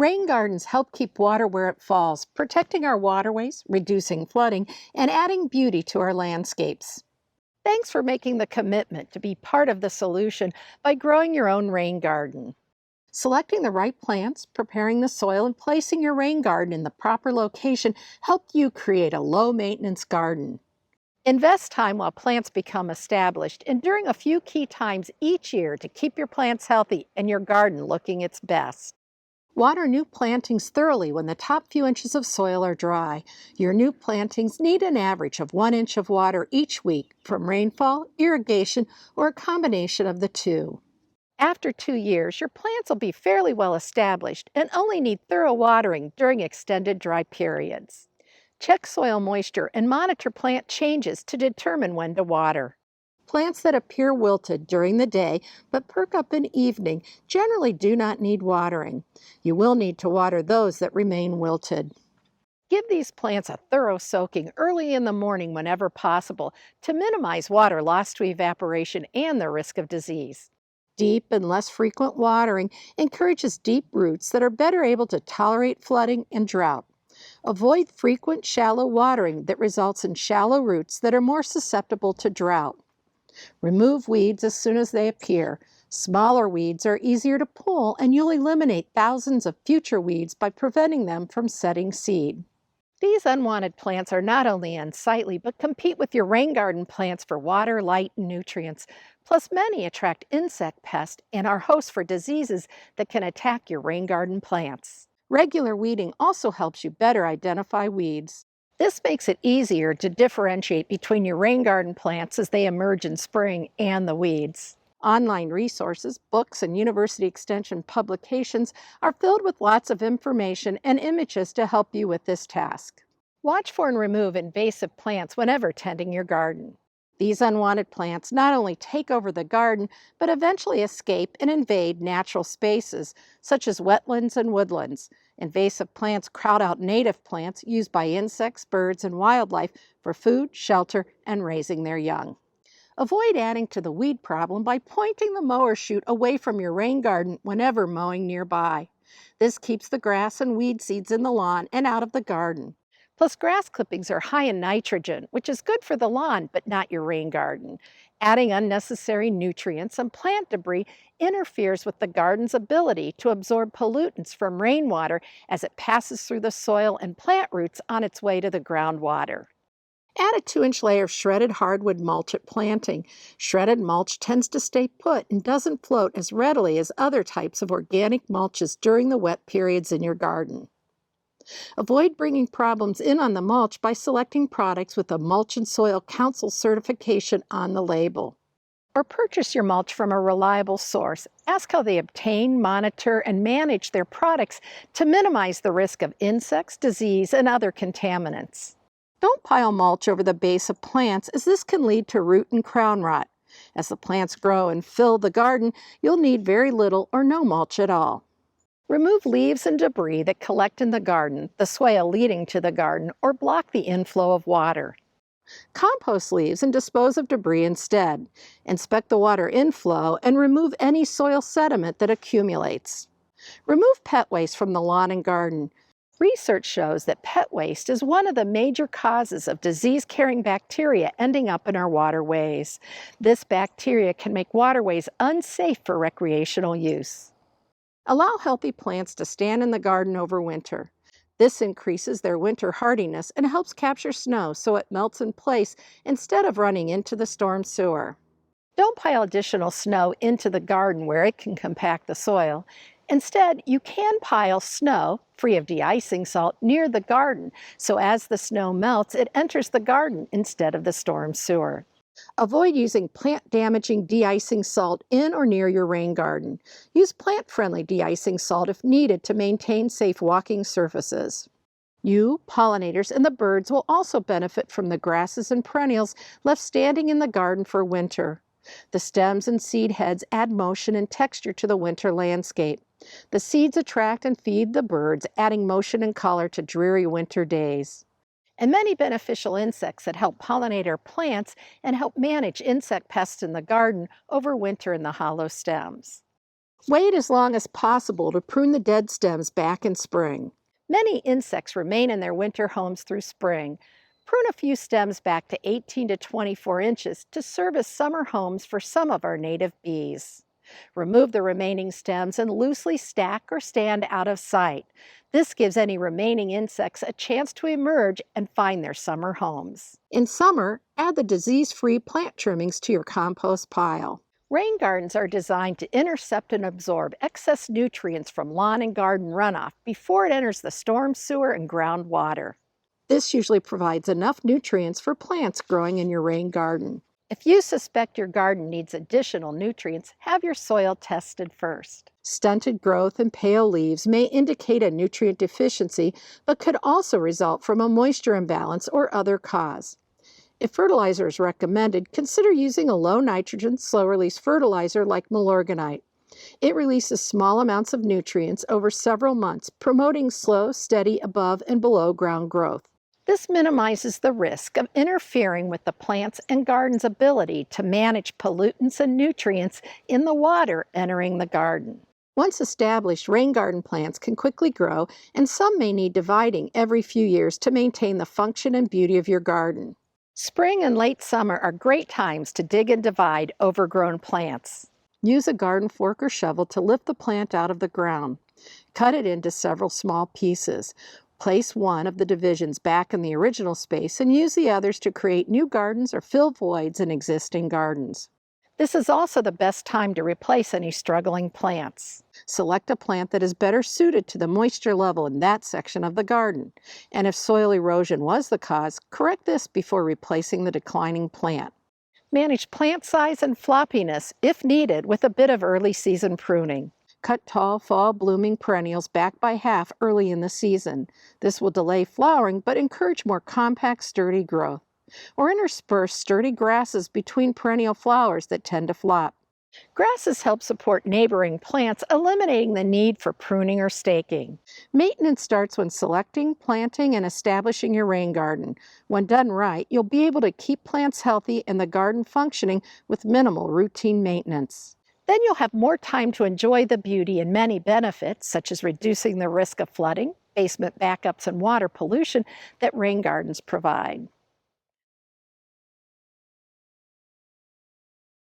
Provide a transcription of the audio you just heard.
Rain gardens help keep water where it falls, protecting our waterways, reducing flooding, and adding beauty to our landscapes. Thanks for making the commitment to be part of the solution by growing your own rain garden. Selecting the right plants, preparing the soil, and placing your rain garden in the proper location help you create a low-maintenance garden. Invest time while plants become established and during a few key times each year to keep your plants healthy and your garden looking its best. Water new plantings thoroughly when the top few inches of soil are dry. Your new plantings need an average of 1 inch of water each week from rainfall, irrigation, or a combination of the two. After 2 years, your plants will be fairly well established and only need thorough watering during extended dry periods. Check soil moisture and monitor plant changes to determine when to water. Plants that appear wilted during the day but perk up in evening generally do not need watering. You will need to water those that remain wilted. Give these plants a thorough soaking early in the morning whenever possible to minimize water lost to evaporation and the risk of disease. Deep and less frequent watering encourages deep roots that are better able to tolerate flooding and drought. Avoid frequent shallow watering that results in shallow roots that are more susceptible to drought. Remove weeds as soon as they appear. Smaller weeds are easier to pull, and you'll eliminate thousands of future weeds by preventing them from setting seed. These unwanted plants are not only unsightly, but compete with your rain garden plants for water, light, and nutrients. Plus, many attract insect pests and are hosts for diseases that can attack your rain garden plants. Regular weeding also helps you better identify weeds. This makes it easier to differentiate between your rain garden plants as they emerge in spring and the weeds. Online resources, books, and university extension publications are filled with lots of information and images to help you with this task. Watch for and remove invasive plants whenever tending your garden. These unwanted plants not only take over the garden, but eventually escape and invade natural spaces, such as wetlands and woodlands. Invasive plants crowd out native plants used by insects, birds, and wildlife for food, shelter, and raising their young. Avoid adding to the weed problem by pointing the mower chute away from your rain garden whenever mowing nearby. This keeps the grass and weed seeds in the lawn and out of the garden. Plus, grass clippings are high in nitrogen, which is good for the lawn but not your rain garden. Adding unnecessary nutrients and plant debris interferes with the garden's ability to absorb pollutants from rainwater as it passes through the soil and plant roots on its way to the groundwater. Add a 2-inch layer of shredded hardwood mulch at planting. Shredded mulch tends to stay put and doesn't float as readily as other types of organic mulches during the wet periods in your garden. Avoid bringing problems in on the mulch by selecting products with a Mulch and Soil Council certification on the label. Or purchase your mulch from a reliable source. Ask how they obtain, monitor, and manage their products to minimize the risk of insects, disease, and other contaminants. Don't pile mulch over the base of plants, as this can lead to root and crown rot. As the plants grow and fill the garden, you'll need very little or no mulch at all. Remove leaves and debris that collect in the garden, the swale leading to the garden, or block the inflow of water. Compost leaves and dispose of debris instead. Inspect the water inflow and remove any soil sediment that accumulates. Remove pet waste from the lawn and garden. Research shows that pet waste is one of the major causes of disease-carrying bacteria ending up in our waterways. This bacteria can make waterways unsafe for recreational use. Allow healthy plants to stand in the garden over winter. This increases their winter hardiness and helps capture snow so it melts in place instead of running into the storm sewer. Don't pile additional snow into the garden where it can compact the soil. Instead, you can pile snow, free of de-icing salt, near the garden, so as the snow melts, it enters the garden instead of the storm sewer. Avoid using plant-damaging de-icing salt in or near your rain garden. Use plant-friendly de-icing salt if needed to maintain safe walking surfaces. You, pollinators, and the birds will also benefit from the grasses and perennials left standing in the garden for winter. The stems and seed heads add motion and texture to the winter landscape. The seeds attract and feed the birds, adding motion and color to dreary winter days. And many beneficial insects that help pollinate our plants and help manage insect pests in the garden overwinter in the hollow stems. Wait as long as possible to prune the dead stems back in spring. Many insects remain in their winter homes through spring. Prune a few stems back to 18 to 24 inches to serve as summer homes for some of our native bees. Remove the remaining stems and loosely stack or stand out of sight. This gives any remaining insects a chance to emerge and find their summer homes. In summer, add the disease-free plant trimmings to your compost pile. Rain gardens are designed to intercept and absorb excess nutrients from lawn and garden runoff before it enters the storm sewer and groundwater. This usually provides enough nutrients for plants growing in your rain garden. If you suspect your garden needs additional nutrients, have your soil tested first. Stunted growth and pale leaves may indicate a nutrient deficiency, but could also result from a moisture imbalance or other cause. If fertilizer is recommended, consider using a low-nitrogen, slow-release fertilizer like Milorganite. It releases small amounts of nutrients over several months, promoting slow, steady above and below ground growth. This minimizes the risk of interfering with the plant's and garden's ability to manage pollutants and nutrients in the water entering the garden. Once established, rain garden plants can quickly grow, and some may need dividing every few years to maintain the function and beauty of your garden. Spring and late summer are great times to dig and divide overgrown plants. Use a garden fork or shovel to lift the plant out of the ground. Cut it into several small pieces. Place one of the divisions back in the original space and use the others to create new gardens or fill voids in existing gardens. This is also the best time to replace any struggling plants. Select a plant that is better suited to the moisture level in that section of the garden. And if soil erosion was the cause, correct this before replacing the declining plant. Manage plant size and floppiness, if needed, with a bit of early season pruning. Cut tall fall blooming perennials back by half early in the season. This will delay flowering but encourage more compact, sturdy growth. Or intersperse sturdy grasses between perennial flowers that tend to flop. Grasses help support neighboring plants, eliminating the need for pruning or staking. Maintenance starts when selecting, planting, and establishing your rain garden. When done right, you'll be able to keep plants healthy and the garden functioning with minimal routine maintenance. Then you'll have more time to enjoy the beauty and many benefits, such as reducing the risk of flooding, basement backups, and water pollution that rain gardens provide.